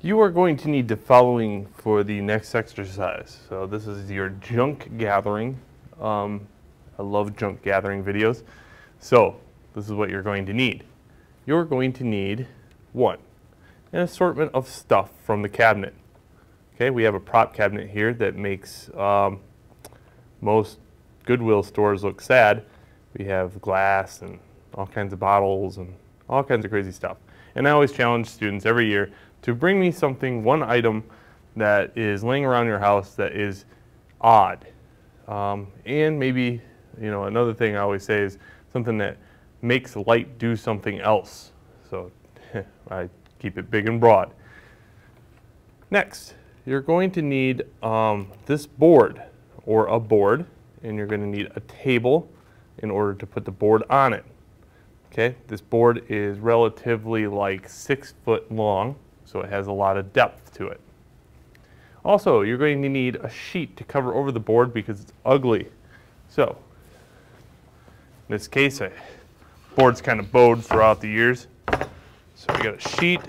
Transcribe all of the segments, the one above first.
You are going to need the following for the next exercise. So this is your junk gathering. I love junk gathering videos. So this is what you're going to need. You're going to need, one, an assortment of stuff from the cabinet. Okay, we have a prop cabinet here that makes most Goodwill stores look sad. We have glass and all kinds of bottles and all kinds of crazy stuff. And I always challenge students every year to bring me something, one item that is laying around your house that is odd. And maybe, you know, another thing I always say is something that makes light do something else. So I keep it big and broad. Next, you're going to need this board or a board, and you're going to need a table in order to put the board on it. Okay, this board is relatively like 6 foot long, so it has a lot of depth to it. Also, you're going to need a sheet to cover over the board because it's ugly. So, in this case, the board's kind of bowed throughout the years. So we got a sheet.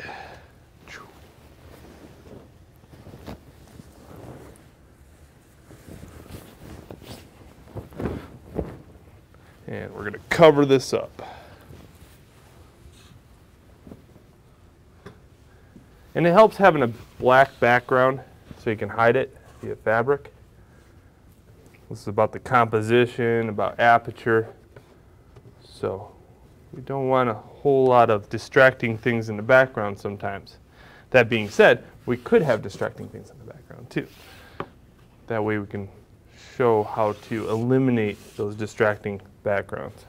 And we're going to cover this up. And it helps having a black background so you can hide it via fabric. This is about the composition, about aperture. So we don't want a whole lot of distracting things in the background sometimes. That being said, we could have distracting things in the background too. That way we can show how to eliminate those distracting backgrounds.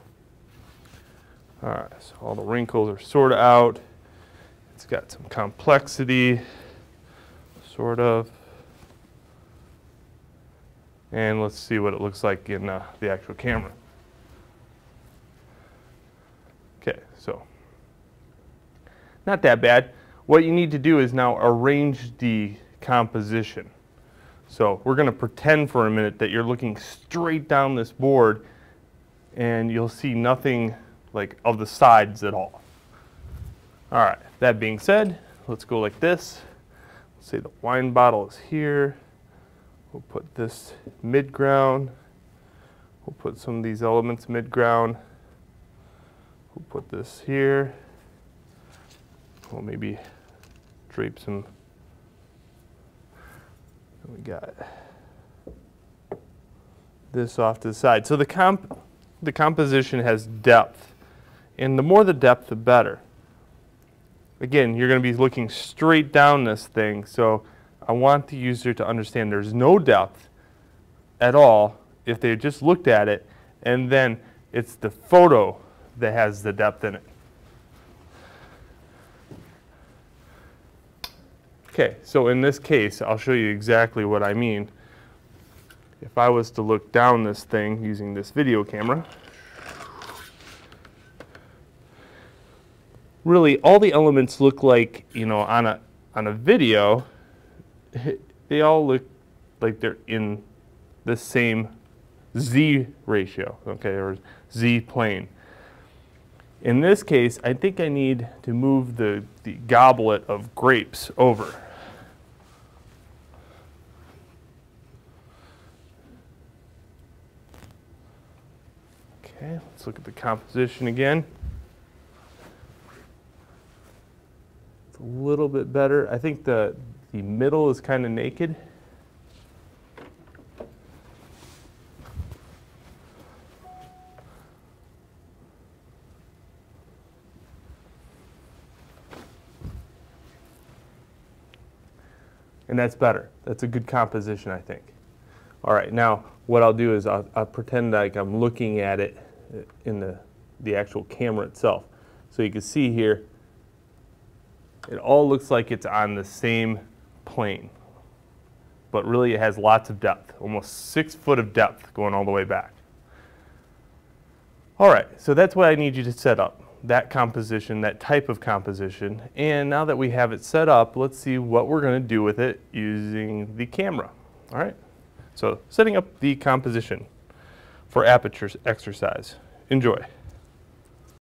All right, so all the wrinkles are sort of out. It's got some complexity, sort of. And let's see what it looks like in the actual camera. Okay, so not that bad. What you need to do is now arrange the composition. So we're going to pretend for a minute that you're looking straight down this board and you'll see nothing like of the sides at all. All right, that being said, let's go like this. Let's say the wine bottle is here. We'll put this mid-ground. We'll put some of these elements mid-ground. We'll put this here. We'll maybe drape some. We got this off to the side. So the composition has depth, and the more the depth, the better. Again, you're going to be looking straight down this thing, so I want the user to understand there's no depth at all if they just looked at it, and then it's the photo that has the depth in it. Okay, so in this case, I'll show you exactly what I mean. If I was to look down this thing using this video camera, really all the elements look like, you know, on a video, they all look like they're in the same Z ratio, okay, or Z plane. In this case, I think I need to move the goblet of grapes over. Okay, let's look at the composition again. It's a little bit better. I think the middle is kind of naked. And that's better. That's a good composition, I think. All right, now what I'll do is I'll pretend like I'm looking at it in the actual camera itself. So you can see here, it all looks like it's on the same plane. But really it has lots of depth, almost 6 foot of depth going all the way back. All right, so that's what I need you to set up. That composition, that type of composition. And now that we have it set up, let's see what we're going to do with it using the camera. All right, so setting up the composition for Aperture's exercise. Enjoy.